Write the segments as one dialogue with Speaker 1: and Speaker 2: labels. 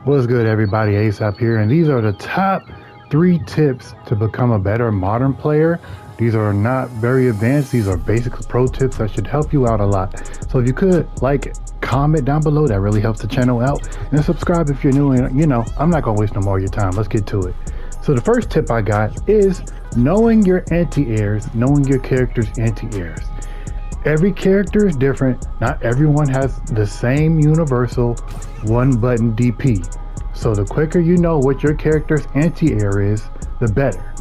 Speaker 1: What's good, everybody? ASAP here, and these are the top 3 tips to become a better modern player. These are not very advanced, these are basic pro tips that should help you out a lot. So if you could like, comment down below, that really helps the channel out, and subscribe if you're new. And I'm not gonna waste no more of your time. Let's get to it. So the first tip I got is knowing your anti-airs, knowing your character's anti-airs. Every character is different. Not everyone has the same universal one button DP. So the quicker you know what your character's anti-air is, the better.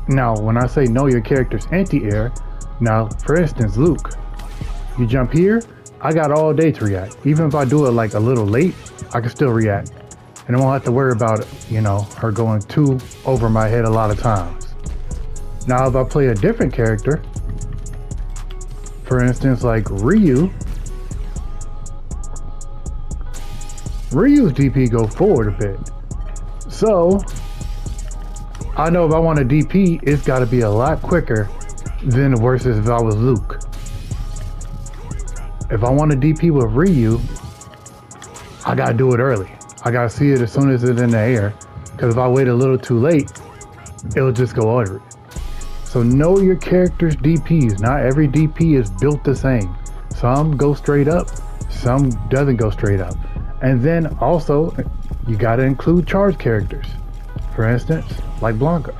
Speaker 1: Now, when I say know your character's anti-air, now for instance, Luke, you jump here, I got all day to react. Even if I do it like a little late, I can still react. And I won't have to worry about, her going too over my head a lot of times. Now, if I play a different character, for instance, like Ryu's DP go forward a bit. So I know if I want a DP, it's got to be a lot quicker than versus if I was Luke. If I want a DP with Ryu, I got to do it early. I got to see it as soon as it's in the air, because if I wait a little too late, it'll just go under it. So know your character's DPs. Not every DP is built the same. Some go straight up, some doesn't go straight up. And then also, you gotta include charge characters. For instance, like Blanca.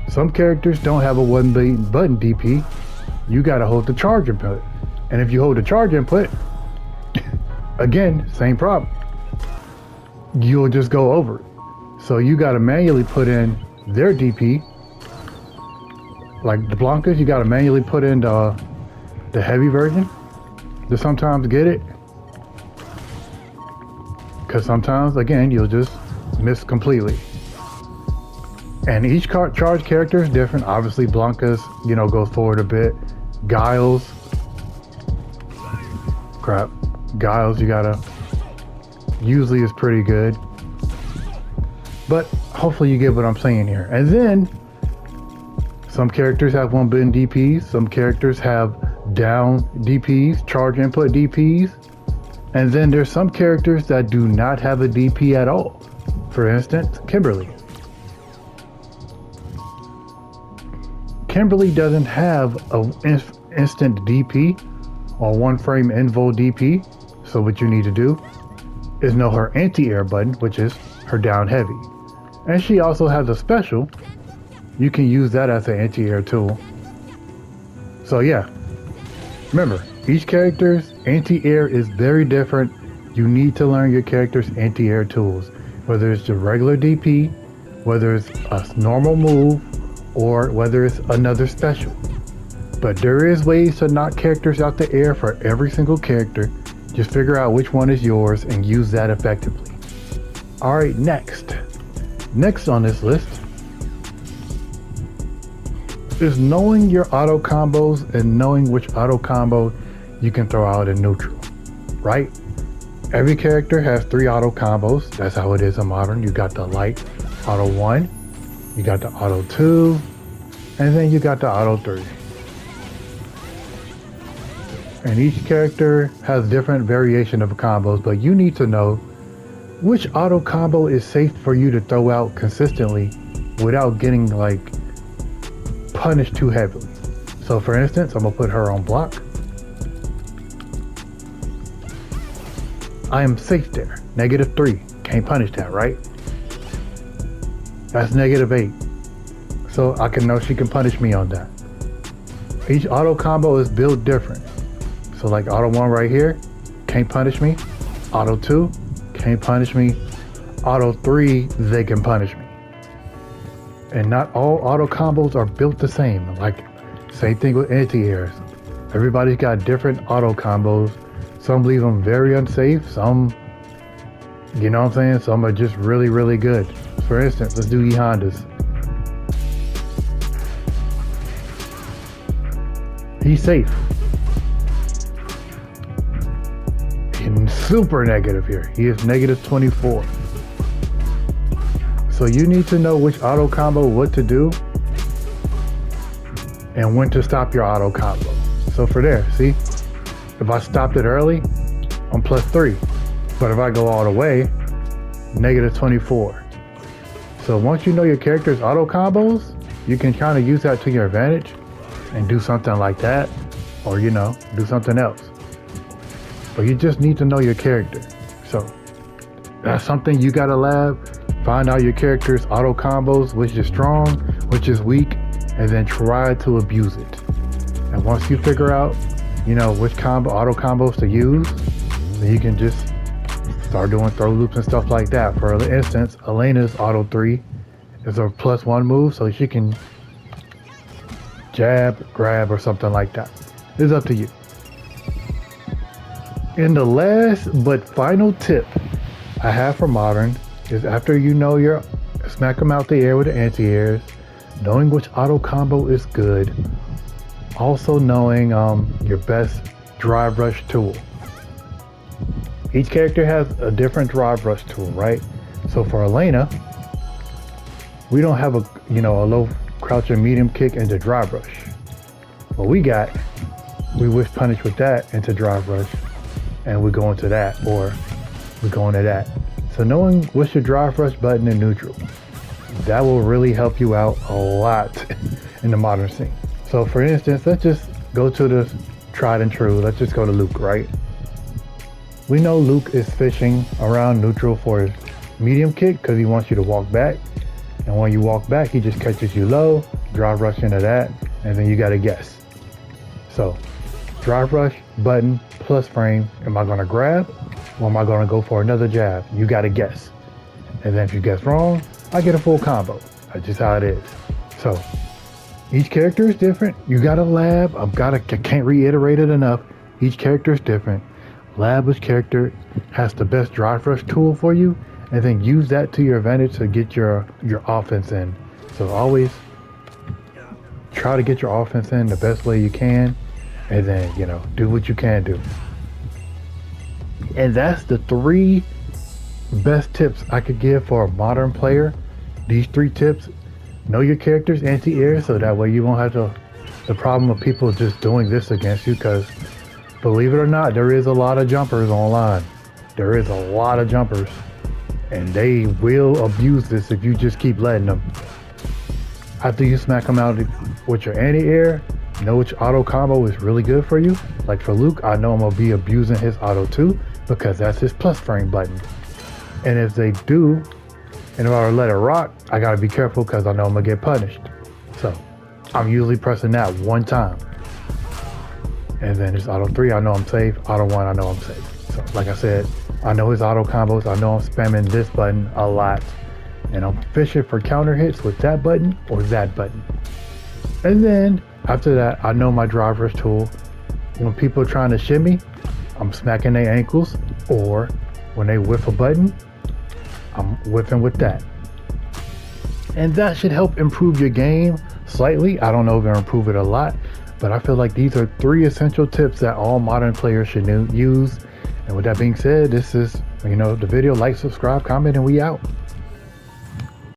Speaker 1: Some characters don't have a one button DP. You gotta hold the charge input. And if you hold the charge input, again, same problem. You'll just go over it. So you gotta manually put in their DP. Like the Blancas, you gotta manually put in the heavy version to sometimes get it. Because sometimes, again, you'll just miss completely. And each charge character is different. Obviously, Blanca's, goes forward a bit. Giles, you gotta, usually is pretty good. But hopefully you get what I'm saying here. And then, some characters have one button DPs, some characters have down DPs, charge input DPs, and then there's some characters that do not have a DP at all. For instance, Kimberly. Kimberly doesn't have an instant DP or one frame invo DP, so what you need to do is know her anti-air button, which is her down heavy. And she also has a special. You can use that as an anti-air tool. So yeah, remember, each character's anti-air is very different. You need to learn your character's anti-air tools, whether it's the regular DP, whether it's a normal move, or whether it's another special. But there is ways to knock characters out the air for every single character. Just figure out which one is yours and use that effectively. Alright, next on this list is knowing your auto combos and knowing which auto combo you can throw out in neutral, right? Every character has 3 auto combos. That's how it is in modern. You got the light auto 1, you got the auto 2, and then you got the auto 3. And each character has different variation of combos, but you need to know which auto combo is safe for you to throw out consistently without getting punished too heavily. So for instance, I'm gonna put her on block. I am safe there. -3. Can't punish that, right? That's -8. So I can know she can punish me on that. Each auto combo is built different. So like auto 1 right here, can't punish me. Auto 2, can't punish me. Auto 3, they can punish me. And not all auto combos are built the same. Like, same thing with anti-airs. Everybody's got different auto combos. Some leave them very unsafe. Some, some are just really, really good. For instance, let's do E Honda's. He's safe. He's super negative here. He is -24. So you need to know which auto combo, what to do, and when to stop your auto combo. So for there, see, if I stopped it early, I'm +3. But if I go all the way, -24. So once you know your character's auto combos, you can kind of use that to your advantage and do something like that, or do something else. But you just need to know your character. So that's something you gotta lab. Find out your character's auto combos, which is strong, which is weak, and then try to abuse it. And once you figure out, which auto combos to use, then you can just start doing throw loops and stuff like that. For instance, Elena's auto 3 is a +1 move, so she can jab, grab, or something like that. It's up to you. And the last but final tip I have for Modern is after you know your smack them out the air with the anti-airs, knowing which auto combo is good, also knowing your best drive rush tool. Each character has a different drive rush tool, right? So for Elena, we don't have a low crouch and medium kick into drive rush. What we got, we whiff punish with that into drive rush, and we go into that, or we go into that. So knowing what's your drive rush button in neutral, that will really help you out a lot in the Modern scene. So for instance, let's just go to the tried and true. Let's just go to Luke, right? We know Luke is fishing around neutral for his medium kick because he wants you to walk back. And when you walk back, he just catches you low, drive rush into that, and then you gotta guess. So drive rush, button, plus frame, am I gonna grab or am I gonna go for another jab? You gotta guess. And then if you guess wrong, I get a full combo. That's just how it is. So each character is different. You gotta lab. I can't reiterate it enough. Each character is different. Lab which character has the best drive rush tool for you, and then use that to your advantage to get your offense in. So always try to get your offense in the best way you can, and then do what you can do. And that's the 3 best tips I could give for a Modern player. These 3 tips: know your character's anti-air, so that way you won't have the problem of people just doing this against you, because believe it or not, there is a lot of jumpers online. There is a lot of jumpers, and they will abuse this if you just keep letting them. After you smack them out with your anti-air, know which auto combo is really good for you. Like for Luke, I know I'm gonna be abusing his auto 2 because that's his plus frame button. And if they do, and if I were to let it rock, I gotta be careful because I know I'm gonna get punished. So I'm usually pressing that one time. And then his auto 3, I know I'm safe. Auto 1, I know I'm safe. So like I said, I know his auto combos. I know I'm spamming this button a lot. And I'm fishing for counter hits with that button or that button. And then after that, I know my drive rush tool. When people are trying to shimmy, I'm smacking their ankles. Or when they whiff a button, I'm whiffing with that. And that should help improve your game slightly. I don't know if it'll improve it a lot, but I feel like these are 3 essential tips that all Modern players should use. And with that being said, this is, the video. Like, subscribe, comment, and we out.